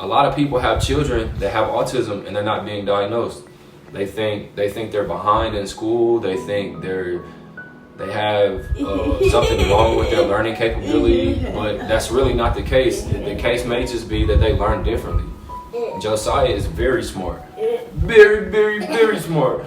a lot of people have children that have autism and they're not being diagnosed. They think they're behind in school. They think they have something wrong with their learning capability, but that's really not the case. The case may just be that they learn differently. Josiah is very smart. Very, very, very smart.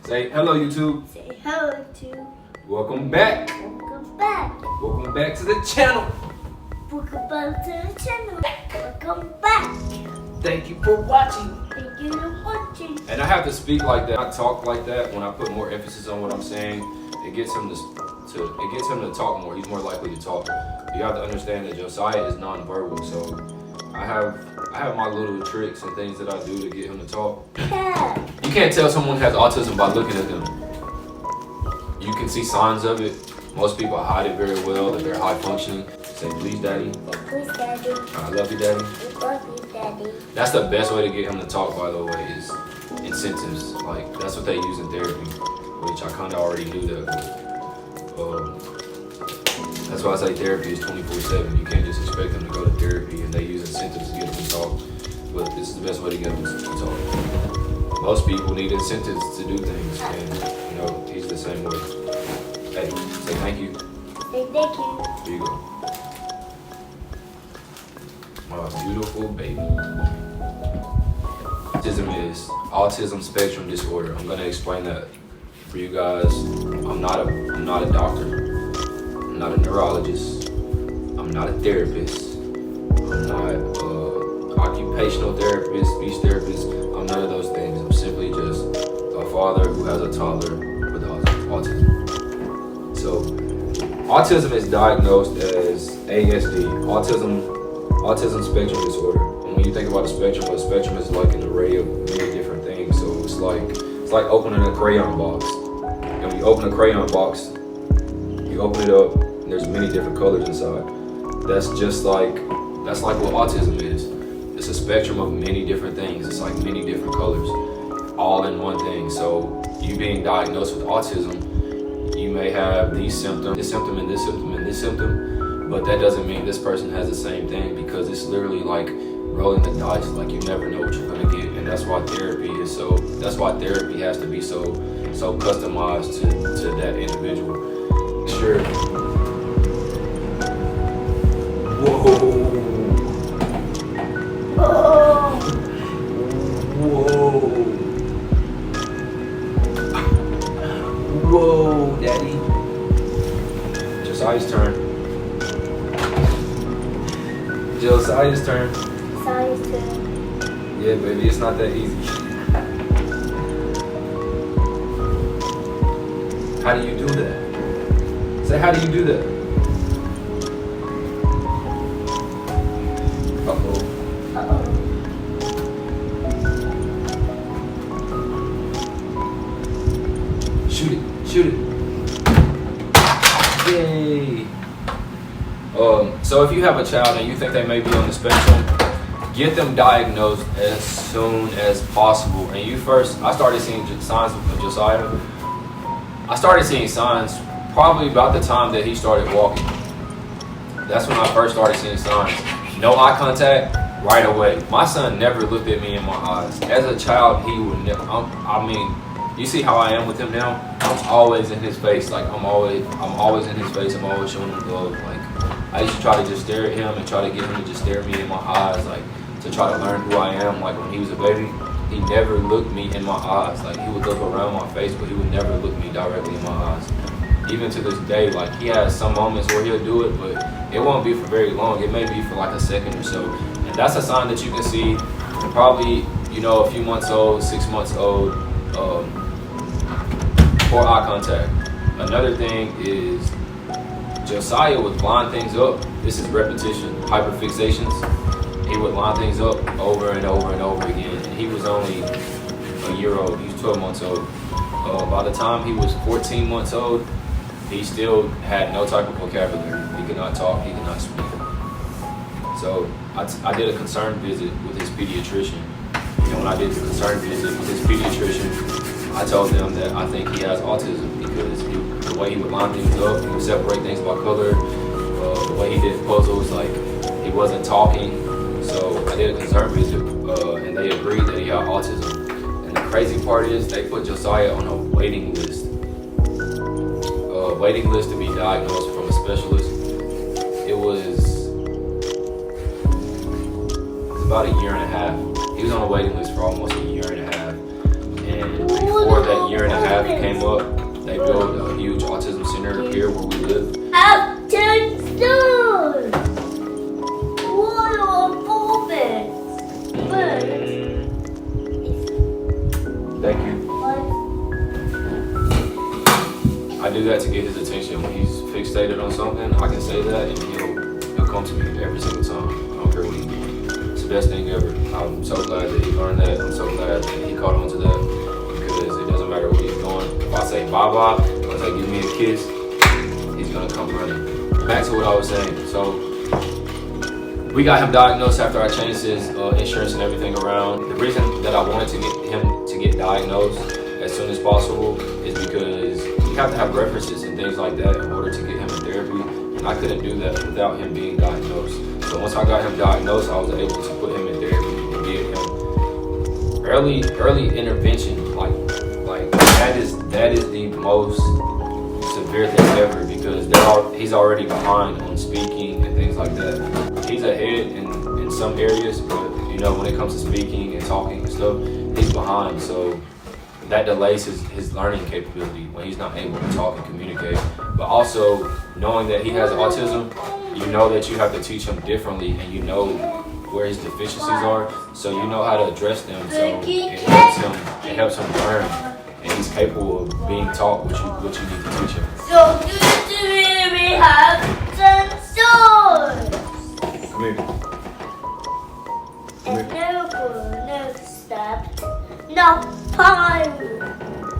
Say hello, YouTube. Say hello, YouTube. Welcome back. Welcome back. Welcome back to the channel. Welcome back to the channel. Welcome back. Thank you for watching. Thank you for watching. And I have to speak like that. I talk like that when I put more emphasis on what I'm saying. It gets him to talk more. He's more likely to talk. You have to understand that Josiah is nonverbal, so I have my little tricks and things that I do to get him to talk. Yeah. You can't tell someone has autism by looking at them. You can see signs of it. Most people hide it very well, that they're high functioning. Say, please, daddy. Please, daddy. I love you, daddy. I love you, daddy. That's the best way to get him to talk, by the way, is incentives. Like, that's what they use in therapy, which I kind of already knew that. That's why I say therapy is 24/7. You can't just expect them to go to therapy and they use incentives to get them to talk. But this is the best way to get them to talk. Most people need incentives to do things, and you know, he's the same way. Hey, say thank you. Say thank you. Here you go. My beautiful baby. Autism is autism spectrum disorder. I'm gonna explain that for you guys. I'm not a doctor. I'm not a neurologist. I'm not a therapist. I'm not an occupational therapist, speech therapist. I'm none of those things. I'm simply just a father who has a toddler with autism. So, autism is diagnosed as ASD, autism spectrum disorder. And when you think about a spectrum is like an array of many different things. So it's like opening a crayon box. And when you open a crayon box, you open it up, and there's many different colors inside. That's like what autism is. It's a spectrum of many different things. It's like many different colors, all in one thing. So you being diagnosed with autism, you may have these symptoms, this symptom and this symptom and this symptom, but that doesn't mean this person has the same thing, because it's literally like rolling the dice. Like, you never know what you're gonna get, and that's why therapy has to be so customized to that individual. Sure. Whoa. Oh. Whoa. Whoa, daddy. Josiah's turn. Josiah's turn. Josiah's turn. Yeah, baby, it's not that easy. How do you do that? Say, how do you do that? Uh-oh. Uh-oh. Shoot it. Yay. So if you have a child and you think they may be on the spectrum, get them diagnosed as soon as possible. And I started seeing signs with Josiah. I started seeing signs probably about the time that he started walking. That's when I first started seeing signs. No eye contact, right away. My son never looked at me in my eyes. As a child, he would never. You see how I am with him now? I'm always in his face. Like, I'm always in his face. I'm always showing him love. Like, I used to try to just stare at him and try to get him to just stare at me in my eyes, like, to try to learn who I am. Like, when he was a baby, he never looked me in my eyes. Like, he would look around my face, but he would never look me directly in my eyes. Even to this day, like, he has some moments where he'll do it, but it won't be for very long. It may be for like a second or so. And that's a sign that you can see probably, a few months old, 6 months old, poor eye contact. Another thing is Josiah would line things up. This is repetition, hyperfixations. He would line things up over and over and over again. And he was only a year old. He was 12 months old. By the time he was 14 months old, he still had no type of vocabulary. He could not talk, he could not speak. So I did a concern visit with his pediatrician. And when I did the concern visit with his pediatrician, I told them that I think he has autism because the way he would line things up, he would separate things by color, the way he did puzzles, like he wasn't talking. So I did a concern visit and they agreed that he had autism. And the crazy part is they put Josiah on a waiting list. Waiting list to be diagnosed from a specialist. It was about a year and a half. He was on a waiting list for almost a year and a half. And before that year and a half came up, they built a huge autism center here where we live. Thank you. I do that to get his attention. When he's fixated on something, I can say that and he'll come to me every single time. I don't care what he does. It's the best thing ever. I'm so glad that he learned that. I'm so glad that he caught on to that because it doesn't matter what he's doing. If I say bye-bye, if I say give me a kiss, he's gonna come running. Back to what I was saying. So we got him diagnosed after I changed his insurance and everything around. The reason that I wanted to get him to get diagnosed as soon as possible is because you have to have references and things like that in order to get him in therapy. And I couldn't do that without him being diagnosed. So once I got him diagnosed, I was able to put him in therapy and give him early intervention. Like that is the most severe thing ever because he's already behind on speaking and things like that. He's ahead in some areas, but when it comes to speaking and talking and stuff, he's behind. So that delays his learning capability when he's not able to talk and communicate. But also knowing that he has autism, you know that you have to teach him differently and you know where his deficiencies are, so you know how to address them. So it helps him learn, and he's capable of being taught what you need to teach him. So we have some swords. Come here. And next step, no time.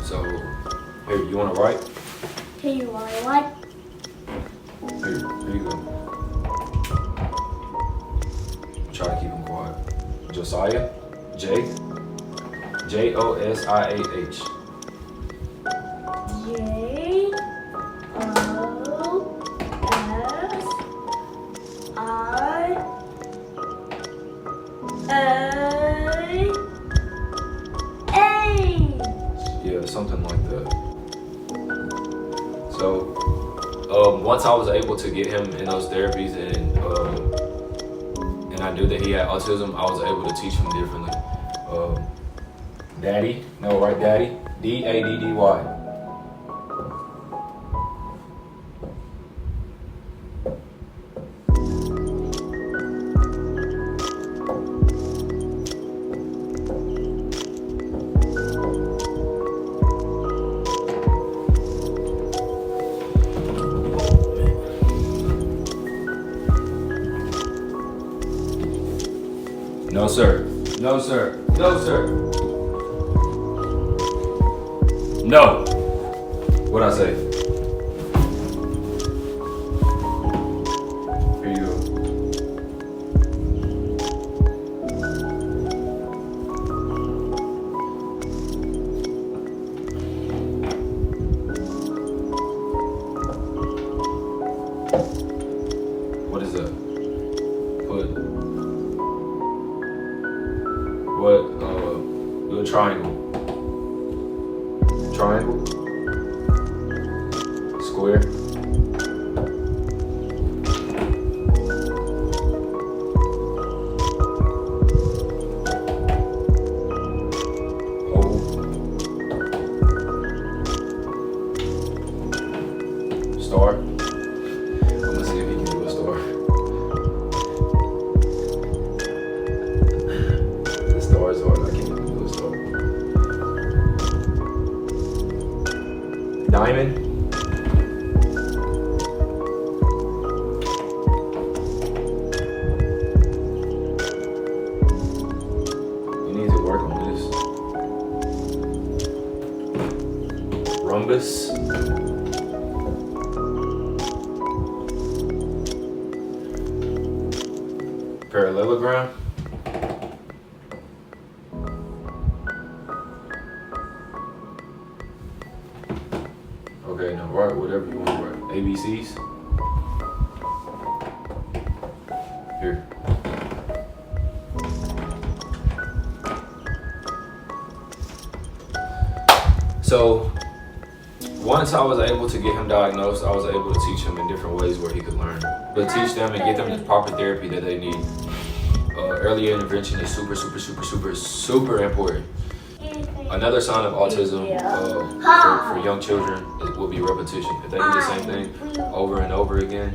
So here, you want to write? Here you want to write? Here you go. Try to keep him quiet. Josiah, Josiah. J-O-S-I-A-H. Yeah, something like that. So, once I was able to get him in those therapies and I knew that he had autism, I was able to teach him differently. Daddy, no, right, Daddy? D-A-D-D-Y. No, sir. No, sir. No, sir. No. What'd I say? Here you go. What is that? Do a triangle. Triangle. Square. Oval. Star. I'm gonna see if he can do a star. The star is hard. I can't even do a star. Diamond. You need to work on this. rhombus. Parallelogram. Okay, now write whatever you want to write. ABCs. Here. So once I was able to get him diagnosed, I was able to teach him in different ways where he could learn. But teach them and get them the proper therapy that they need. Early intervention is super important. Another sign of autism for young children will be repetition. If they do the same thing over and over again.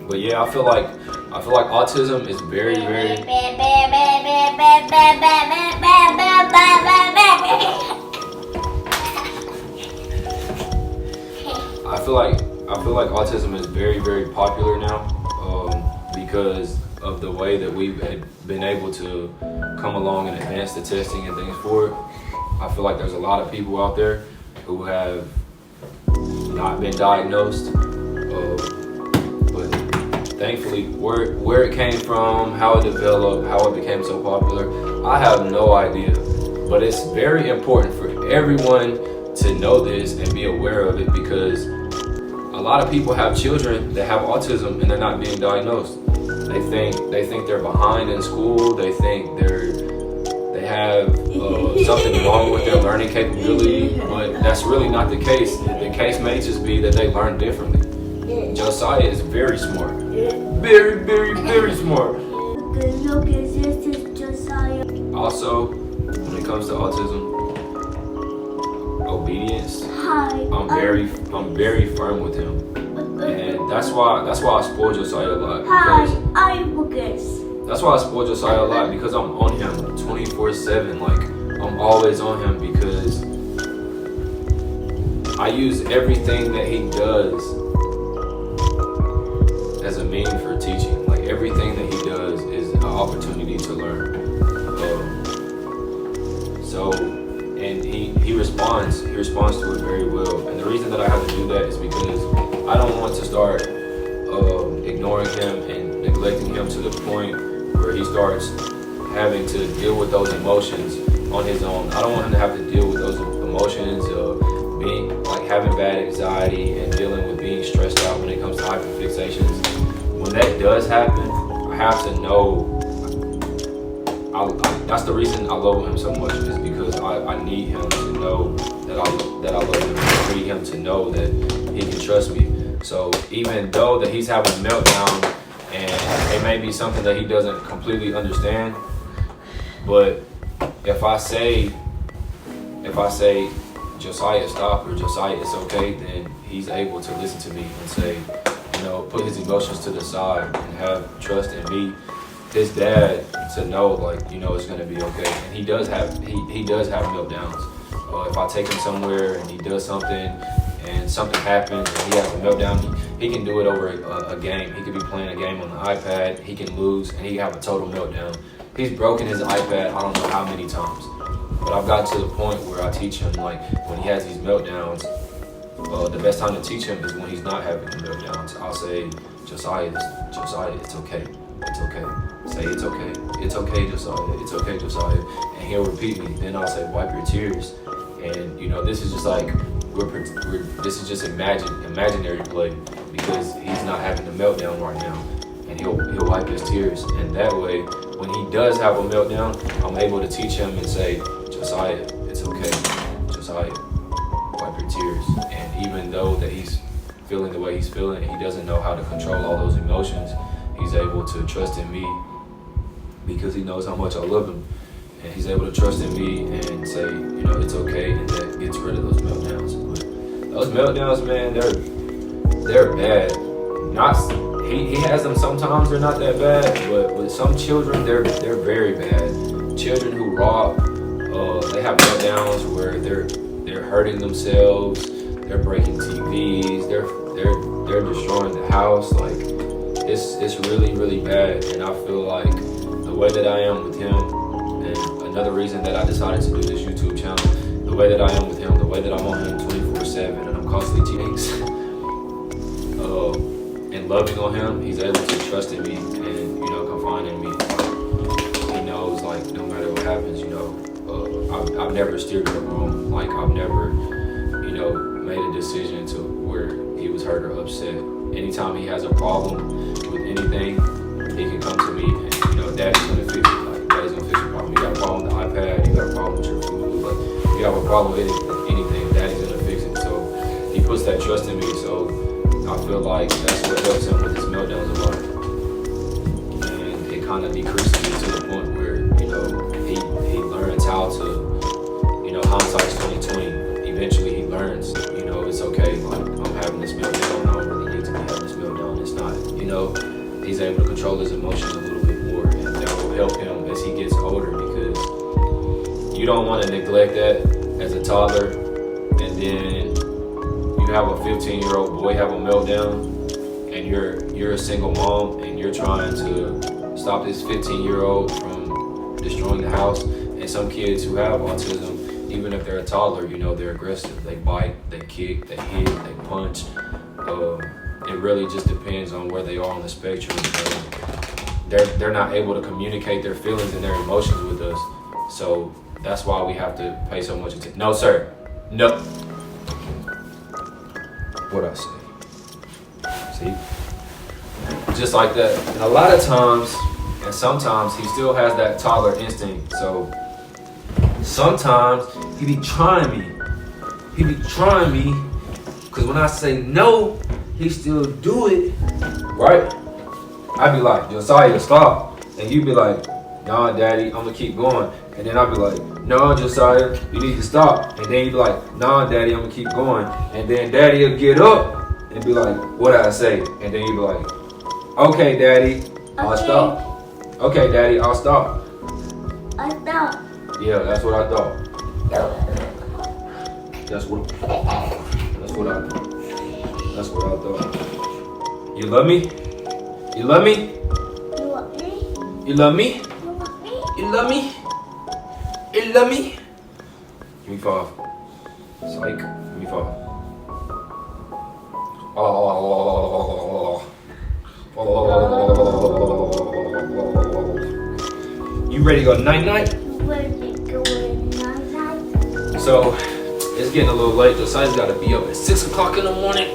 But yeah, I feel like autism is very I feel like autism is very popular now because of the way that we've been able to come along and advance the testing and things for it. I feel like there's a lot of people out there who have not been diagnosed, but thankfully where it came from, how it developed, how it became so popular, I have no idea. But it's very important for everyone to know this and be aware of it, because a lot of people have children that have autism and they're not being diagnosed. They think they're behind in school. They think they have something wrong with their learning capability, but that's really not the case. The case may just be that they learn differently. Josiah is very smart, very smart. Also, when it comes to autism, obedience, I'm very firm with him, and that's why I spoil Josiah a lot. That's why I spoil Josiah a lot, because I'm on him 24/7. Like, I'm always on him, because I use everything that he does as a means for teaching. Like, everything that he does is an opportunity to learn. And he responds to it very well. And the reason that I have to do that is because I don't want to start ignoring him and neglecting him to the point where he starts having to deal with those emotions on his own. I don't want him to have to deal with those emotions of being like having bad anxiety and dealing with being stressed out when it comes to hyperfixations. When that does happen, I have to know. That's the reason I love him so much, is because I need him to know that I love him. I need him to know that he can trust me. So even though that he's having a meltdown and it may be something that he doesn't completely understand, but if I say Josiah, stop, or Josiah, it's okay, then he's able to listen to me and say, put his emotions to the side and have trust in me, his dad, to know, like, it's gonna be okay. And he does have meltdowns. If I take him somewhere and he does something and something happens and he has a meltdown, he can do it over a game. He could be playing a game on the iPad, he can lose, and he have a total meltdown. He's broken his iPad I don't know how many times. But I've gotten to the point where I teach him, like, when he has these meltdowns, the best time to teach him is when he's not having the meltdowns. I'll say, Josiah, it's okay. It's okay. Say it's okay. It's okay, Josiah. It's okay, Josiah. And he'll repeat me. Then I'll say, wipe your tears. And this is just like this is just imaginary play, because he's not having a meltdown right now, and he'll wipe his tears. And that way, when he does have a meltdown, I'm able to teach him and say, Josiah, it's okay. Josiah, wipe your tears. And even though that he's feeling the way he's feeling, and he doesn't know how to control all those emotions, he's able to trust in me because he knows how much I love him. And he's able to trust in me and say, it's okay, and that gets rid of those meltdowns. But those meltdowns, man, they're bad. He has them sometimes, they're not that bad, but with some children, they're very bad. Children who rock, they have meltdowns where they're hurting themselves, They're breaking TVs. They're destroying the house. Like it's really bad. And I feel like the way that I am with him, and another reason that I decided to do this YouTube channel, the way that I am with him, the way that I'm on him 24/7, and I'm constantly teaching, and loving on him, he's able to trust in me and confide in me. He knows like no matter what happens, I've never steered him wrong. Like I've never, made a decision to where he was hurt or upset. Anytime he has a problem with anything, he can come to me and Daddy's gonna fix it. Like Daddy's gonna fix your problem. You got a problem with the iPad, you got a problem with your food, like you have a problem with anything, Daddy's gonna fix it. So he puts that trust in me. So I feel like that's what helps him with his meltdowns a lot. And it kind of decreases me to the point where, he learns how to, hindsight's 20/20. Eventually he learns, it's okay, like I'm having this meltdown, I don't really need to be having this meltdown. It's not, he's able to control his emotions a little bit more, and that will help him as he gets older, because you don't want to neglect that as a toddler, and then you have a 15-year-old boy have a meltdown, and you're a single mom, and you're trying to stop this 15-year-old from destroying the house. And some kids who have autism, even if they're a toddler, they're aggressive. They bite, they kick, they hit, they punch. It really just depends on where they are on the spectrum. They're not able to communicate their feelings and their emotions with us. So that's why we have to pay so much attention. No, sir. No. What I say? See? Just like that. And a lot of times, and sometimes, he still has that toddler instinct. So sometimes he be trying me. Because when I say no, he still do it. Right? I be like, Josiah, stop. And you be like, nah, Daddy, I'm going to keep going. And then I'll be like, no, Josiah, you need to stop. And then you be like, nah, Daddy, I'm going to keep going. And then Daddy will get up and be like, what did I say? And then you be like, okay, Daddy, I'll stop. Okay, Daddy, I'll stop. I stop. Yeah, that's what I thought. That's what I thought. You love me? You love me? You want me? You love me? You want me? You love me? You love me? Give me 5. Psych. Give me 5. You ready to go night-night? Ready to go night-night? So, it's getting a little late. Josiah's got to be up at 6 o'clock in the morning.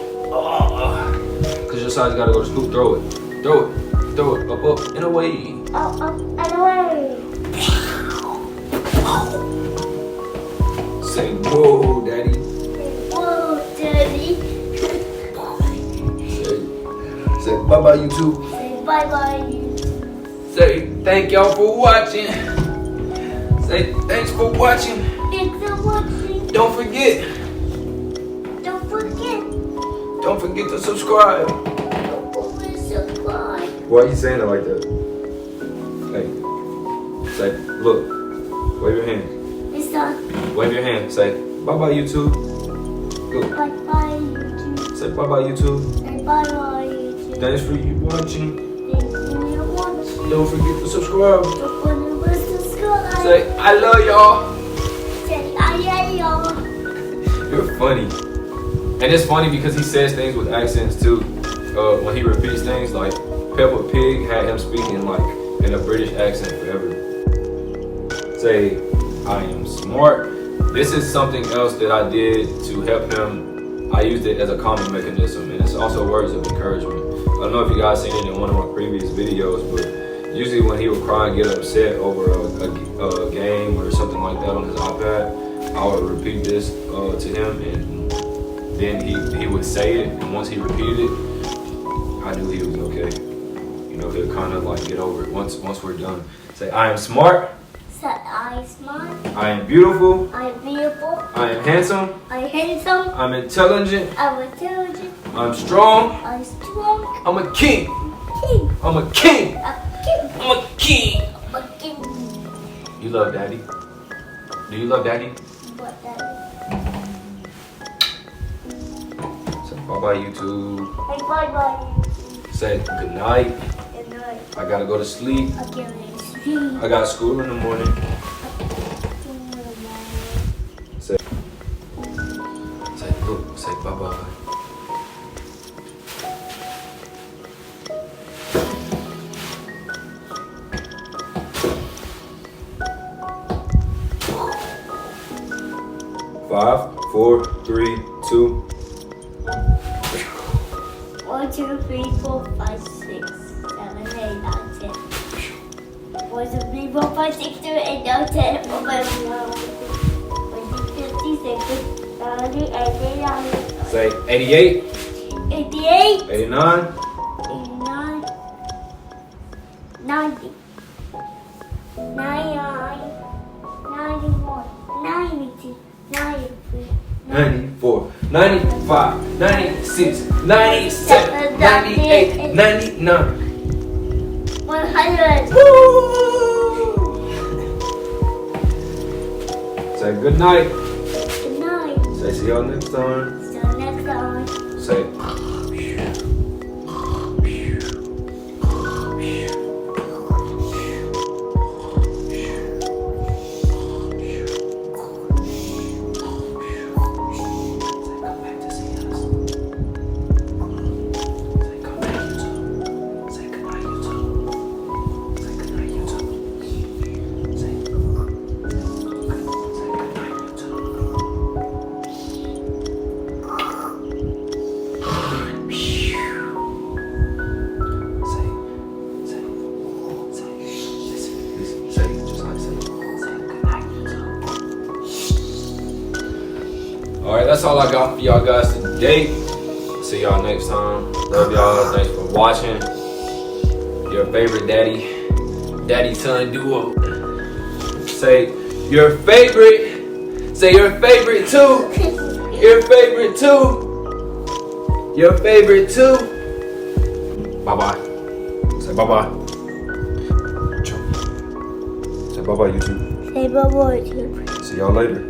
Because Josiah's got to go to school. Throw it. Up, and away. Up, and away. Say, whoa, Daddy. Whoa, Daddy. Say bye-bye, YouTube. Say bye-bye, YouTube. Say thank y'all for watching. Say thanks for watching. Thanks for watching. Don't forget to subscribe. Don't forget to subscribe. Why are you saying it like that? Hey, say, look, wave your hand. It's done. Wave your hand. Say bye-bye, YouTube. Go. Bye-bye, YouTube. Say bye-bye, YouTube. Say bye-bye, YouTube. Thanks for you watching. Thanks for watching. Don't forget to subscribe. Don't forget to subscribe. Say I love y'all. Say I love y'all. You're funny. And it's funny because he says things with accents too. When he repeats things, like Peppa Pig had him speaking like in a British accent forever. Say, I am smart. This is something else that I did to help him. I used it as a calming mechanism, and it's also words of encouragement. I don't know if you guys seen it in one of my previous videos, but usually when he would cry and get upset over a game or something like that on his iPad, I would repeat this to him, and then he would say it, and once he repeated it, I knew he was okay. He'll kind of like get over it once we're done. Say, I am smart. Say I am smart. I am beautiful. I am beautiful. I am handsome. I am handsome. I'm intelligent. I'm intelligent. I'm strong. I'm strong. I'm a king. King. I'm a king. A king. I'm a king. I'm a king. You love Daddy? Do you love Daddy? What that? Bye bye YouTube. Say bye-bye. Say good night. Good night. I gotta go to sleep. Okay, let's sleep. I got school in the morning. Say bye bye. Five, 4, 3, 2. 1, 2, 3, 4, 5, 6, 7, 8, 9, 10. 1, 2, 3, 4, 5, 6, 7, 8, 9, 10. 11, 12, 13, 14, 15, 16, 17, 18, 19. Say 88, 88, 89, 89, 90, 99, 91, 92, 93, 94, 95, 96, 97, 98, 99. 100. Say good night. Good night. Say see y'all next time. See you next time. Say. Alright, that's all I got for y'all guys today. See y'all next time. Love y'all. Thanks for watching. Your favorite daddy-son duo. Say your favorite. Say your favorite too. Your favorite too. Your favorite too. Bye-bye. Say bye-bye. Say bye-bye, YouTube. Say bye-bye. See y'all later.